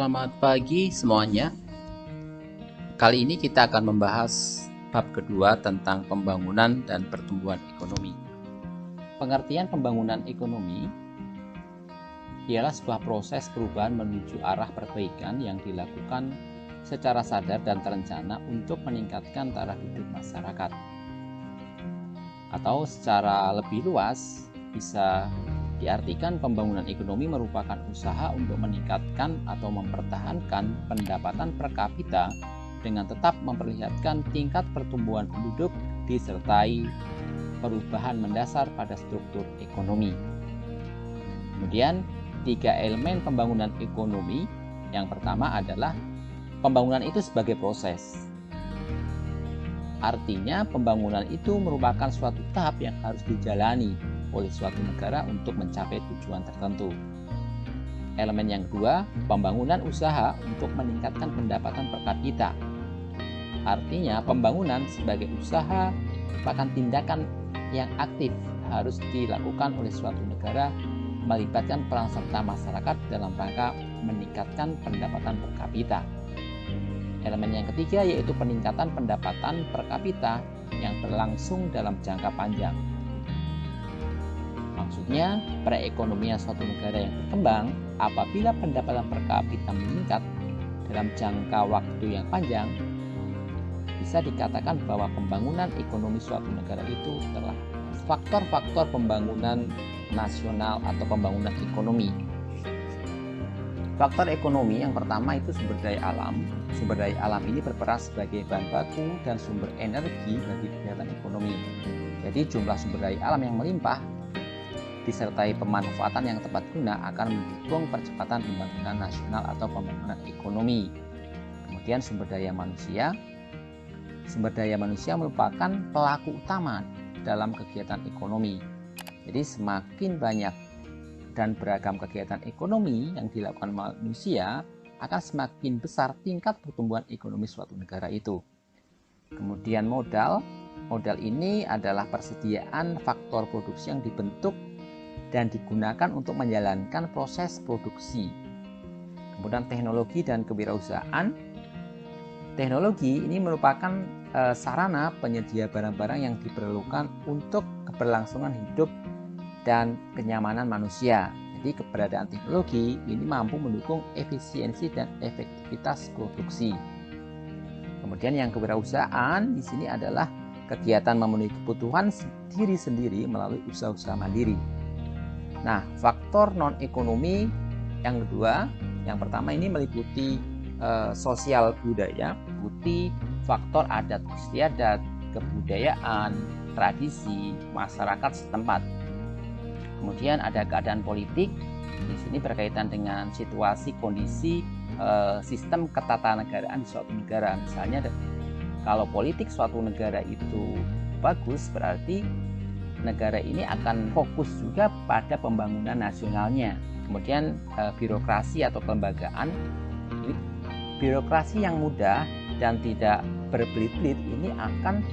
Selamat pagi semuanya. Kali ini kita akan membahas bab kedua tentang pembangunan dan pertumbuhan ekonomi. Pengertian pembangunan ekonomi ialah sebuah proses perubahan menuju arah perbaikan yang dilakukan secara sadar dan terencana untuk meningkatkan taraf hidup masyarakat. Atau secara lebih luas, bisa diartikan pembangunan ekonomi merupakan usaha untuk meningkatkan atau mempertahankan pendapatan per kapita dengan tetap memperlihatkan tingkat pertumbuhan penduduk disertai perubahan mendasar pada struktur ekonomi. Kemudian, 3 elemen pembangunan ekonomi. Yang pertama adalah pembangunan itu sebagai proses. Artinya, pembangunan itu merupakan suatu tahap yang harus dijalani oleh suatu negara untuk mencapai tujuan tertentu. Elemen yang kedua, pembangunan usaha untuk meningkatkan pendapatan per kapita. Artinya, pembangunan sebagai usaha merupakan tindakan yang aktif harus dilakukan oleh suatu negara melibatkan peran serta masyarakat dalam rangka meningkatkan pendapatan per kapita. Elemen yang ketiga yaitu peningkatan pendapatan per kapita yang berlangsung dalam jangka panjang. Maksudnya, perekonomian suatu negara yang berkembang apabila pendapatan per kapita meningkat dalam jangka waktu yang panjang, bisa dikatakan bahwa pembangunan ekonomi suatu negara itu telah faktor-faktor pembangunan nasional atau pembangunan ekonomi. Faktor ekonomi yang pertama itu sumber daya alam. Sumber daya alam ini berperan sebagai bahan baku dan sumber energi bagi kegiatan ekonomi. Jadi jumlah sumber daya alam yang melimpah disertai pemanfaatan yang tepat guna akan mendukung percepatan pembangunan nasional atau pembangunan ekonomi. Kemudian sumber daya manusia. Sumber daya manusia merupakan pelaku utama dalam kegiatan ekonomi. Jadi semakin banyak dan beragam kegiatan ekonomi yang dilakukan manusia, akan semakin besar tingkat pertumbuhan ekonomi suatu negara itu. Kemudian modal. Modal ini adalah persediaan faktor produksi yang dibentuk dan digunakan untuk menjalankan proses produksi. Kemudian teknologi dan kewirausahaan. Teknologi ini merupakan sarana penyedia barang-barang yang diperlukan untuk keberlangsungan hidup dan kenyamanan manusia. Jadi keberadaan teknologi ini mampu mendukung efisiensi dan efektivitas produksi. Kemudian yang kewirausahaan di sini adalah kegiatan memenuhi kebutuhan diri sendiri melalui usaha-usaha mandiri. Nah, faktor non-ekonomi yang kedua, yang pertama ini meliputi sosial budaya, meliputi faktor adat istiadat, kebudayaan, tradisi masyarakat setempat. Kemudian ada keadaan politik, di sini berkaitan dengan situasi kondisi sistem ketatanegaraan di suatu negara. Misalnya kalau politik suatu negara itu bagus, berarti negara ini akan fokus juga pada pembangunan nasionalnya. Kemudian birokrasi atau kelembagaan. Birokrasi yang mudah dan tidak berbelit-belit ini akan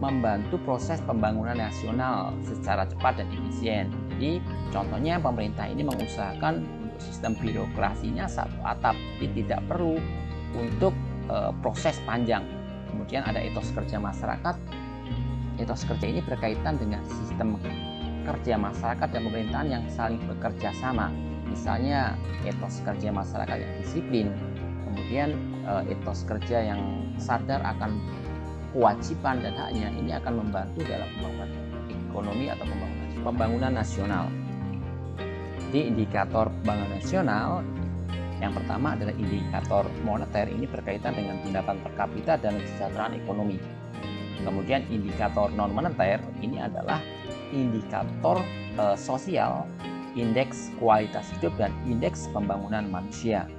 membantu proses pembangunan nasional secara cepat dan efisien. Jadi contohnya pemerintah ini mengusahakan untuk sistem birokrasinya satu atap, jadi tidak perlu untuk proses panjang. Kemudian ada etos kerja masyarakat. Etos kerja ini berkaitan dengan sistem kerja masyarakat dan pemerintahan yang saling bekerja sama. Misalnya etos kerja masyarakat yang disiplin, kemudian etos kerja yang sadar akan kewajiban dan haknya, ini akan membantu dalam pembangunan ekonomi atau pembangunan nasional. Jadi indikator pembangunan nasional yang pertama adalah indikator moneter, ini berkaitan dengan pendapatan per kapita dan kesejahteraan ekonomi. Kemudian indikator non moneter ini adalah indikator sosial, indeks kualitas hidup dan indeks pembangunan manusia.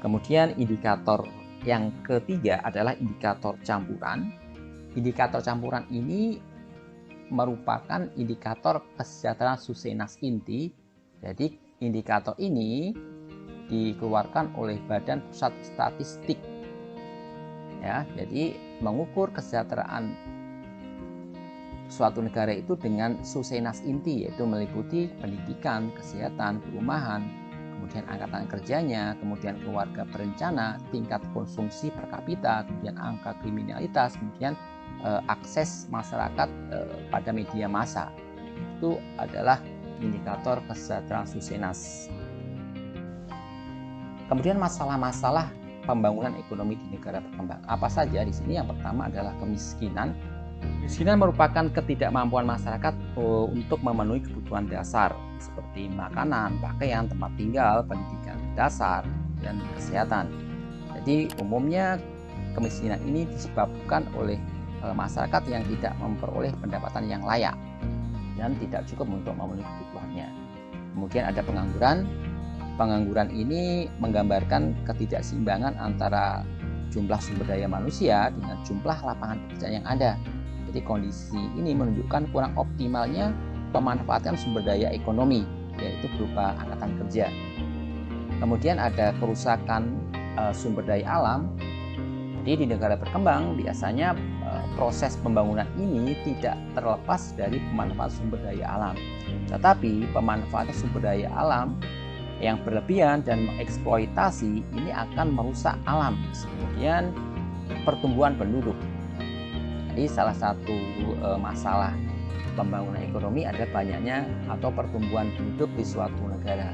Kemudian indikator yang ketiga adalah indikator campuran. Indikator campuran ini merupakan indikator kesejahteraan Susenas Inti. Jadi indikator ini dikeluarkan oleh Badan Pusat Statistik. Ya, jadi mengukur kesejahteraan suatu negara itu dengan susenas inti, yaitu meliputi pendidikan, kesehatan, perumahan, kemudian angkatan kerjanya, kemudian keluarga berencana, tingkat konsumsi per kapita, kemudian angka kriminalitas, kemudian akses masyarakat pada media massa. Itu adalah indikator kesejahteraan susenas. Kemudian masalah-masalah pembangunan ekonomi di negara berkembang. Apa saja di sini? Yang pertama adalah kemiskinan. Kemiskinan merupakan ketidakmampuan masyarakat untuk memenuhi kebutuhan dasar seperti makanan, pakaian, tempat tinggal, pendidikan dasar, dan kesehatan. Jadi umumnya kemiskinan ini disebabkan oleh masyarakat yang tidak memperoleh pendapatan yang layak dan tidak cukup untuk memenuhi kebutuhannya. Kemudian ada pengangguran. Pengangguran ini menggambarkan ketidakseimbangan antara jumlah sumber daya manusia dengan jumlah lapangan pekerjaan yang ada. Jadi kondisi ini menunjukkan kurang optimalnya pemanfaatan sumber daya ekonomi, yaitu berupa angkatan kerja. Kemudian ada kerusakan sumber daya alam. Jadi di negara berkembang biasanya proses pembangunan ini tidak terlepas dari pemanfaatan sumber daya alam. Tetapi pemanfaatan sumber daya alam yang berlebihan dan mengeksploitasi ini akan merusak alam. Kemudian pertumbuhan penduduk. Jadi salah satu masalah pembangunan ekonomi adalah banyaknya atau pertumbuhan penduduk di suatu negara.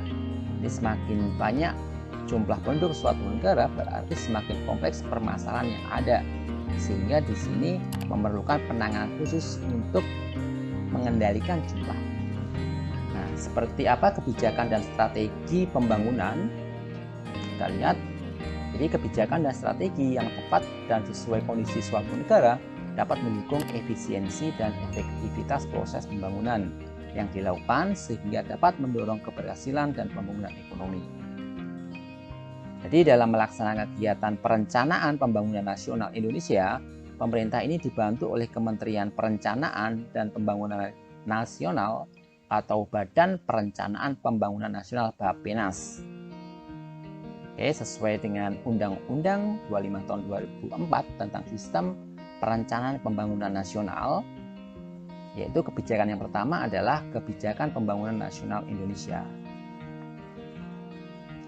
Jadi semakin banyak jumlah penduduk suatu negara berarti semakin kompleks permasalahan yang ada, sehingga di sini memerlukan penanganan khusus untuk mengendalikan jumlah. Nah, seperti apa kebijakan dan strategi pembangunan? Kita lihat, jadi kebijakan dan strategi yang tepat dan sesuai kondisi suatu negara dapat mendukung efisiensi dan efektivitas proses pembangunan yang dilakukan sehingga dapat mendorong keberhasilan dan pembangunan ekonomi. Jadi dalam melaksanakan kegiatan perencanaan pembangunan nasional Indonesia, pemerintah ini dibantu oleh Kementerian Perencanaan dan Pembangunan Nasional atau Badan Perencanaan Pembangunan Nasional Bappenas. Sesuai dengan Undang-Undang 25 tahun 2004 tentang Sistem Perencanaan Pembangunan Nasional, yaitu kebijakan yang pertama adalah Kebijakan Pembangunan Nasional Indonesia.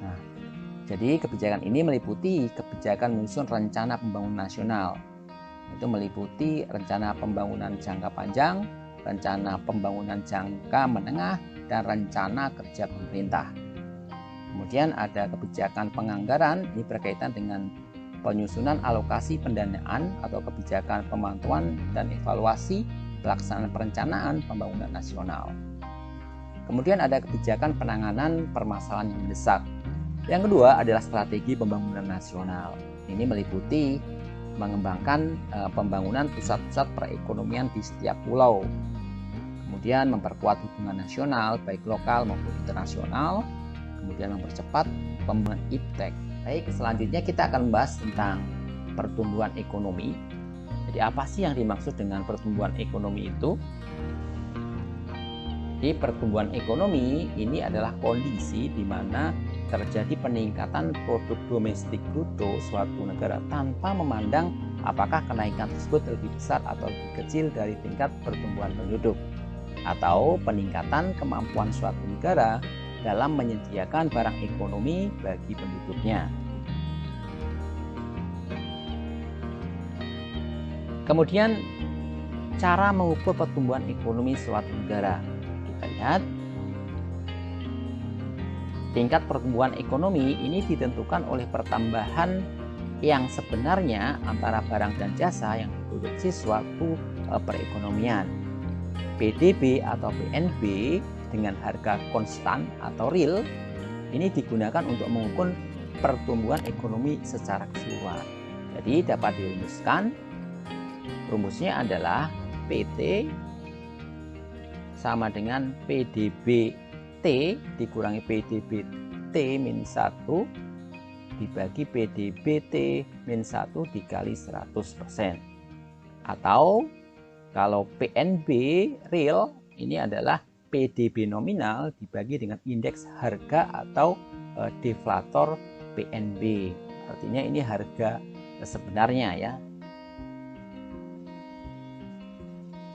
Nah, jadi kebijakan ini meliputi kebijakan menyusun rencana pembangunan nasional. Itu meliputi rencana pembangunan jangka panjang, rencana pembangunan jangka menengah, dan rencana kerja pemerintah. Kemudian ada kebijakan penganggaran, ini berkaitan dengan penyusunan alokasi pendanaan atau kebijakan pemantauan dan evaluasi pelaksanaan perencanaan pembangunan nasional. Kemudian ada kebijakan penanganan permasalahan yang mendesak. Yang kedua adalah strategi pembangunan nasional. Ini meliputi mengembangkan pembangunan pusat-pusat perekonomian di setiap pulau. Kemudian memperkuat hubungan nasional baik lokal maupun internasional. Kemudian mempercepat pembangunan iptek. Baik, selanjutnya kita akan membahas tentang pertumbuhan ekonomi. Jadi apa sih yang dimaksud dengan pertumbuhan ekonomi itu? Jadi pertumbuhan ekonomi ini adalah kondisi di mana terjadi peningkatan produk domestik bruto suatu negara tanpa memandang apakah kenaikan tersebut lebih besar atau lebih kecil dari tingkat pertumbuhan penduduk, atau peningkatan kemampuan suatu negara dalam menyediakan barang ekonomi bagi penduduknya. Kemudian cara mengukur pertumbuhan ekonomi suatu negara. Kita lihat tingkat pertumbuhan ekonomi ini ditentukan oleh pertambahan yang sebenarnya antara barang dan jasa yang diproduksi suatu perekonomian. PDB atau PNB dengan harga konstan atau real ini digunakan untuk mengukur pertumbuhan ekonomi secara keseluruhan. Jadi dapat dirumuskan, rumusnya adalah PT sama dengan PDB-T dikurangi PDB-T min 1 dibagi PDB-T min 1 dikali 100%. Atau kalau PNB real ini adalah PDB nominal dibagi dengan indeks harga atau deflator PNB. Artinya ini harga sebenarnya ya.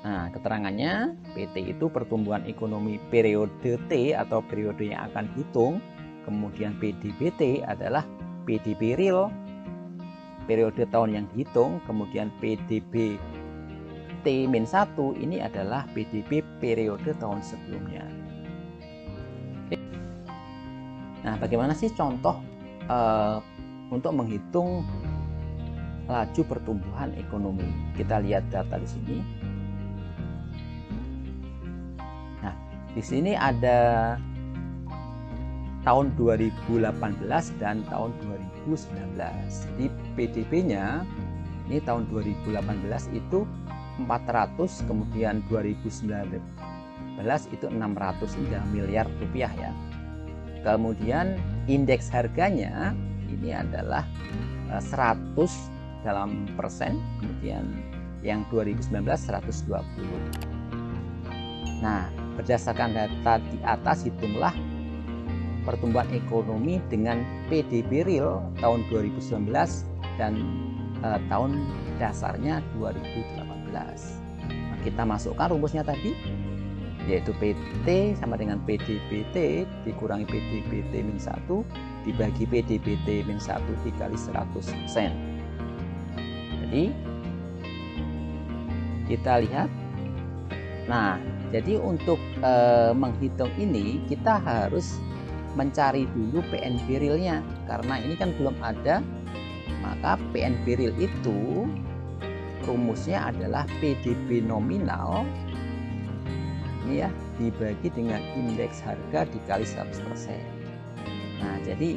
Nah, keterangannya PT itu pertumbuhan ekonomi periode T atau periode yang akan dihitung. Kemudian PDBT adalah PDB real periode tahun yang dihitung. Kemudian PDB T-1 ini adalah PDB periode tahun sebelumnya. Nah, bagaimana sih contoh untuk menghitung laju pertumbuhan ekonomi? Kita lihat data di sini. Nah, di sini ada tahun 2018 dan tahun 2019. Jadi PDB-nya ini tahun 2018 itu 400, kemudian 2019 itu 600, ini miliar rupiah ya. Kemudian indeks harganya ini adalah 100 dalam persen, kemudian yang 2019 120. Nah, berdasarkan data di atas hitunglah pertumbuhan ekonomi dengan PDB real tahun 2019 dan tahun dasarnya 2018. Nah, kita masukkan rumusnya tadi, yaitu PT sama dengan PDBT dikurangi PDBT-1 dibagi PDBT-1 dikali 100%. Jadi kita lihat. Nah, jadi untuk menghitung ini kita harus mencari dulu PNB real-nya, karena ini kan belum ada. Maka PNB real itu rumusnya adalah PDB nominal ini ya dibagi dengan indeks harga dikali 100%. Nah, jadi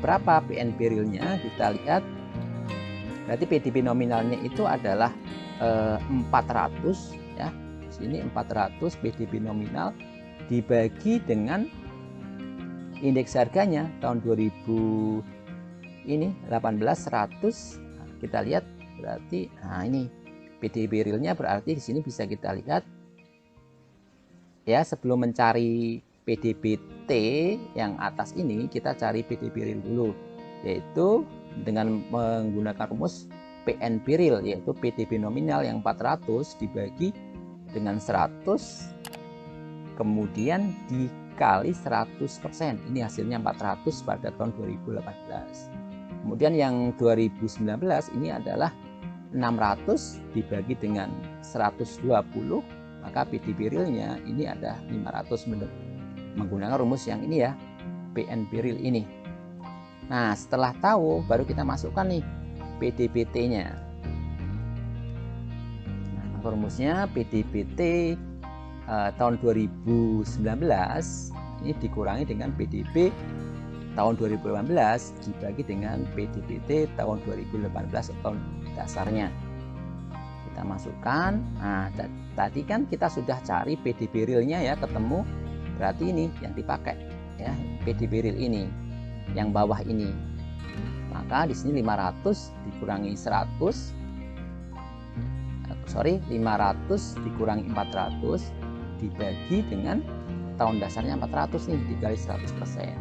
berapa PNB real-nya kita lihat. Berarti PDB nominalnya itu adalah 400 ya. Di sini 400 PDB nominal dibagi dengan indeks harganya tahun 2018 100. Nah, kita lihat berarti ini PDB realnya, berarti di sini bisa kita lihat ya, sebelum mencari PDBT yang atas ini kita cari PDB real dulu, yaitu dengan menggunakan rumus PNB real, yaitu PDB nominal yang 400 dibagi dengan 100 kemudian dikali 100%. Ini hasilnya 400 pada tahun 2018. Kemudian yang 2019 ini adalah 600 dibagi dengan 120, maka PDB realnya ini ada 500 menggunakan rumus yang ini ya, PNB real ini. Nah, setelah tahu baru kita masukkan nih PDBT-nya. Nah, rumusnya PDBT tahun 2019 ini dikurangi dengan PDB tahun 2018 dibagi dengan PDBT tahun 2018 tahun dasarnya. Kita masukkan. Nah, tadi kan kita sudah cari PDB realnya ya, ketemu. Berarti ini yang dipakai ya, PDB real ini yang bawah ini. Maka di sini 500 dikurangi 100. 500 dikurangi 400 dibagi dengan tahun dasarnya 400 nih dikali 100%.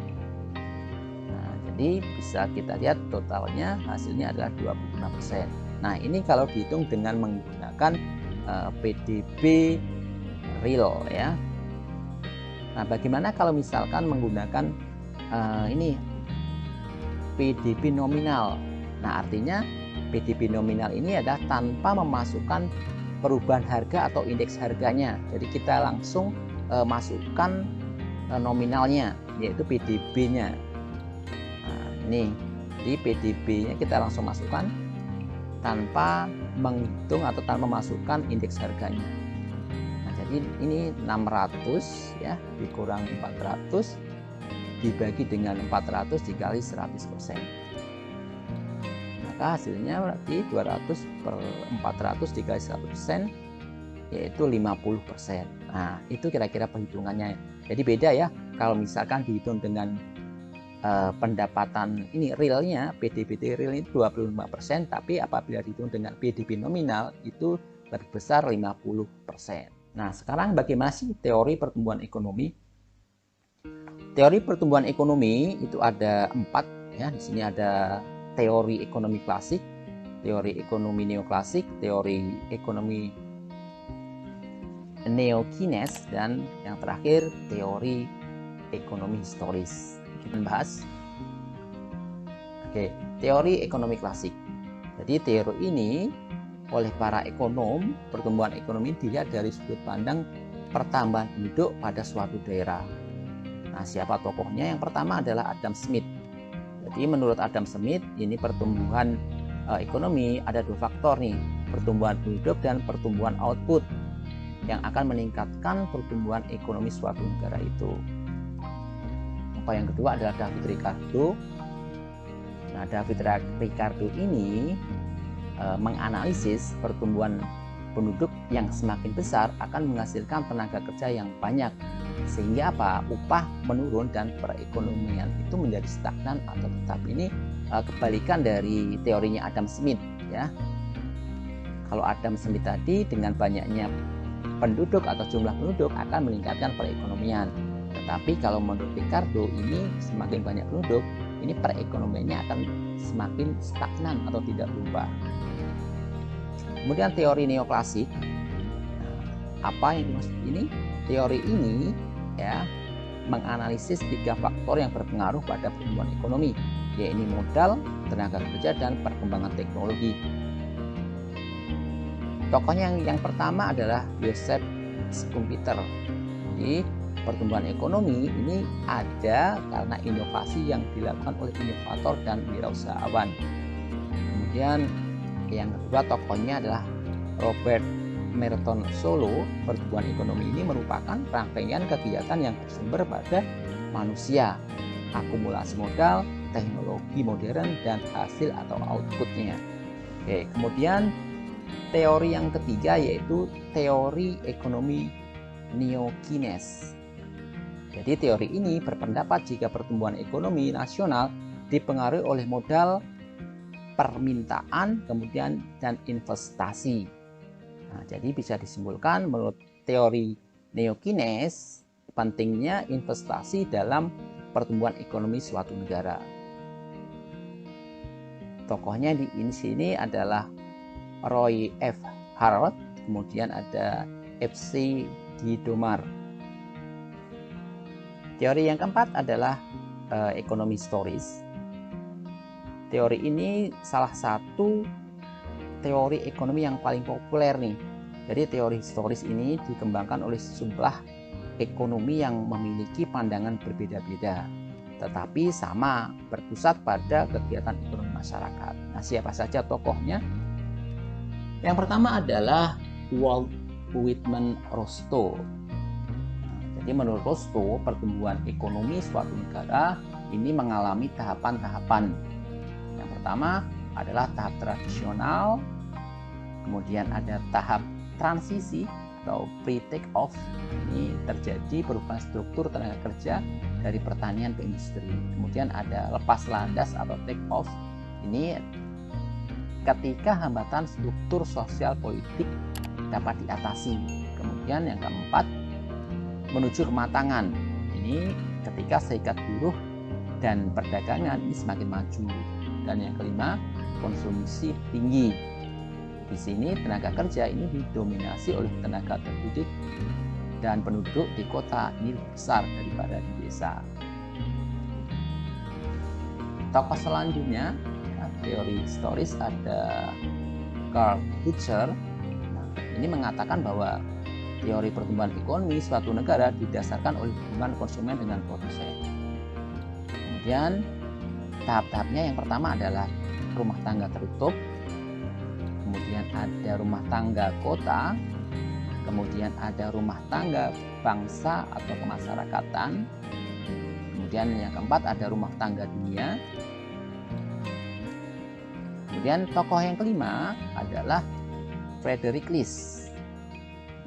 Nah, jadi bisa kita lihat totalnya hasilnya adalah 25%. Nah, ini kalau dihitung dengan menggunakan PDB real ya. Nah, bagaimana kalau misalkan menggunakan ini PDB nominal? Nah, artinya PDB nominal ini adalah tanpa memasukkan perubahan harga atau indeks harganya. Jadi kita langsung masukkan nominalnya, yaitu PDB-nya. Nah, ini di PDB-nya kita langsung masukkan tanpa menghitung atau tanpa memasukkan indeks harganya. Nah, jadi ini 600 ya dikurangi 400 dibagi dengan 400 dikali 100%. Maka hasilnya berarti 200 per 400 dikali 100%, yaitu 50%. Nah, itu kira-kira perhitungannya. Jadi beda ya, kalau misalkan dihitung dengan pendapatan ini realnya, PDBT real itu 25%, tapi apabila dihitung dengan PDB nominal itu lebih besar 50%. Nah, sekarang bagaimana sih teori pertumbuhan ekonomi? Teori pertumbuhan ekonomi itu ada 4 ya. Di sini ada teori ekonomi klasik, teori ekonomi neoklasik, teori ekonomi neokines, dan yang terakhir teori ekonomi historis. Kita bahas. Oke, teori ekonomi klasik. Jadi teori ini oleh para ekonom, pertumbuhan ekonomi dilihat dari sudut pandang pertambahan penduduk pada suatu daerah. Nah, siapa tokohnya? Yang pertama adalah Adam Smith. Jadi menurut Adam Smith, ini pertumbuhan ekonomi ada dua faktor nih, pertumbuhan penduduk dan pertumbuhan output yang akan meningkatkan pertumbuhan ekonomi suatu negara itu. Tokoh yang kedua adalah David Ricardo. Nah, David Ricardo ini menganalisis pertumbuhan penduduk yang semakin besar akan menghasilkan tenaga kerja yang banyak, sehingga apa? Upah menurun dan perekonomian itu menjadi stagnan atau tetap. Ini kebalikan dari teorinya Adam Smith ya. Kalau Adam Smith tadi dengan banyaknya penduduk atau jumlah penduduk akan meningkatkan perekonomian. Tetapi kalau menurut Ricardo ini semakin banyak penduduk, ini perekonomiannya akan semakin stagnan atau tidak berubah. Kemudian teori neoklasik. Apa yang dimaksud ini? Teori ini ya menganalisis 3 faktor yang berpengaruh pada pertumbuhan ekonomi, yaitu modal, tenaga kerja, dan perkembangan teknologi. Tokohnya yang pertama adalah Joseph Schumpeter. Jadi pertumbuhan ekonomi ini ada karena inovasi yang dilakukan oleh inovator dan wirausahawan. Kemudian yang kedua tokohnya adalah Robert Merton Solo. Pertumbuhan ekonomi ini merupakan rangkaian kegiatan yang bersumber pada manusia, akumulasi modal, teknologi modern, dan hasil atau outputnya. Oke, kemudian teori yang ketiga yaitu teori ekonomi neokines. Jadi teori ini berpendapat jika pertumbuhan ekonomi nasional dipengaruhi oleh modal, permintaan, kemudian dan investasi. Nah, jadi bisa disimpulkan menurut teori neokines pentingnya investasi dalam pertumbuhan ekonomi suatu negara. Tokohnya di sini adalah Roy F. Harrod, kemudian ada F.C. Domar. Teori yang keempat adalah ekonomi historis. Teori ini salah satu teori ekonomi yang paling populer nih. Jadi teori historis ini dikembangkan oleh sejumlah ekonomi yang memiliki pandangan berbeda-beda, tetapi sama berpusat pada kegiatan ekonomi masyarakat. Nah, siapa saja tokohnya? Yang pertama adalah Walt Whitman Rostow. Jadi menurut Rostow, pertumbuhan ekonomi suatu negara ini mengalami tahapan-tahapan. Yang pertama adalah tahap tradisional, kemudian ada tahap transisi atau pre-take off. Ini terjadi perubahan struktur tenaga kerja dari pertanian ke industri. Kemudian ada lepas landas atau take off. Ini ketika hambatan struktur sosial politik dapat diatasi. Kemudian yang keempat, menuju kematangan. Ini ketika serikat buruh dan perdagangan ini semakin maju. Dan yang kelima, konsumsi tinggi. Di sini tenaga kerja ini didominasi oleh tenaga terdidik dan penduduk di kota ini lebih besar daripada di desa. Tokoh selanjutnya teori historis ada Karl Butcher. Ini mengatakan bahwa teori pertumbuhan ekonomi suatu negara didasarkan oleh hubungan konsumen dengan produsen. Kemudian tahap-tahapnya yang pertama adalah rumah tangga tertutup, kemudian ada rumah tangga kota, kemudian ada rumah tangga bangsa atau kemasyarakatan, kemudian yang keempat ada rumah tangga dunia. Kemudian tokoh yang kelima adalah Frederick List.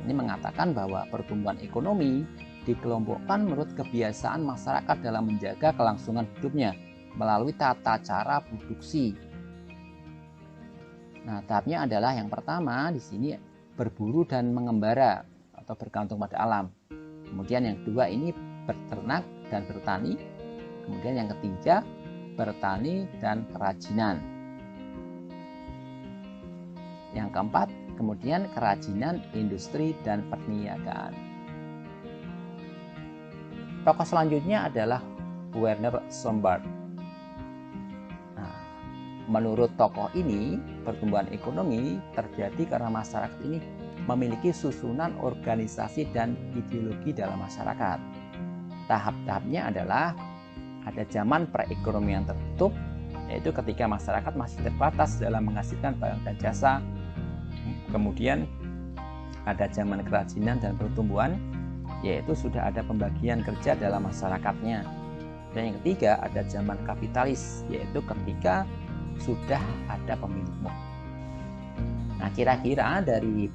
Ini mengatakan bahwa pertumbuhan ekonomi dikelompokkan menurut kebiasaan masyarakat dalam menjaga kelangsungan hidupnya melalui tata cara produksi. Nah, tahapnya adalah yang pertama di sini berburu dan mengembara atau bergantung pada alam. Kemudian yang kedua ini berternak dan bertani. Kemudian yang ketiga bertani dan kerajinan. Yang keempat kemudian kerajinan, industri, dan perniagaan. Tokoh selanjutnya adalah Werner Sombart. Nah, menurut tokoh ini, pertumbuhan ekonomi terjadi karena masyarakat ini memiliki susunan organisasi dan ideologi dalam masyarakat. Tahap-tahapnya adalah ada zaman perekonomian tertutup, yaitu ketika masyarakat masih terbatas dalam menghasilkan barang dan jasa. Kemudian ada zaman kerajinan dan pertumbuhan, yaitu sudah ada pembagian kerja dalam masyarakatnya. Dan yang ketiga ada zaman kapitalis, yaitu ketika sudah ada pemilik modal. Nah, kira-kira dari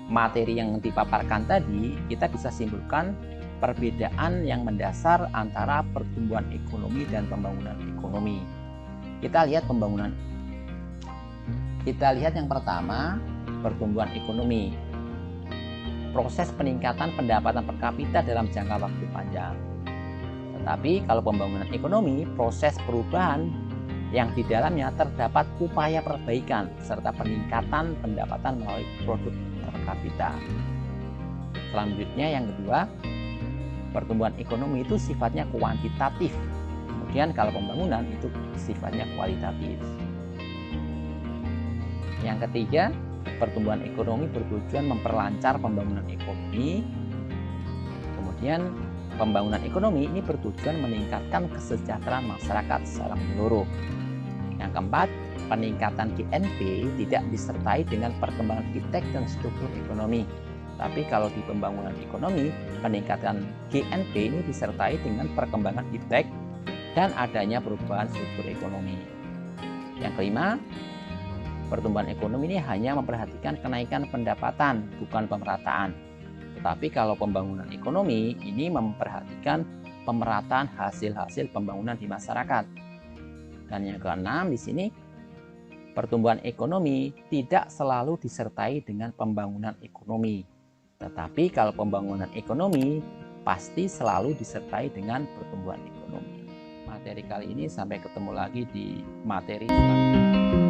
materi yang dipaparkan tadi, kita bisa simpulkan perbedaan yang mendasar antara pertumbuhan ekonomi dan pembangunan ekonomi. Kita lihat yang pertama, pertumbuhan ekonomi. Proses peningkatan pendapatan per kapita dalam jangka waktu panjang. Tetapi kalau pembangunan ekonomi, proses perubahan yang di dalamnya terdapat upaya perbaikan serta peningkatan pendapatan melalui produk per kapita. Selanjutnya yang kedua, pertumbuhan ekonomi itu sifatnya kuantitatif. Kemudian kalau pembangunan itu sifatnya kualitatif. Yang ketiga, pertumbuhan ekonomi bertujuan memperlancar pembangunan ekonomi. Kemudian pembangunan ekonomi ini bertujuan meningkatkan kesejahteraan masyarakat secara menyeluruh. Yang keempat, peningkatan GNP tidak disertai dengan perkembangan iptek dan struktur ekonomi. Tapi kalau di pembangunan ekonomi, peningkatan GNP ini disertai dengan perkembangan iptek dan adanya perubahan struktur ekonomi. Yang kelima, pertumbuhan ekonomi ini hanya memperhatikan kenaikan pendapatan, bukan pemerataan. Tetapi kalau pembangunan ekonomi ini memperhatikan pemerataan hasil-hasil pembangunan di masyarakat. Dan yang keenam di sini, pertumbuhan ekonomi tidak selalu disertai dengan pembangunan ekonomi. Tetapi kalau pembangunan ekonomi pasti selalu disertai dengan pertumbuhan ekonomi. Materi kali ini sampai ketemu lagi di materi selanjutnya.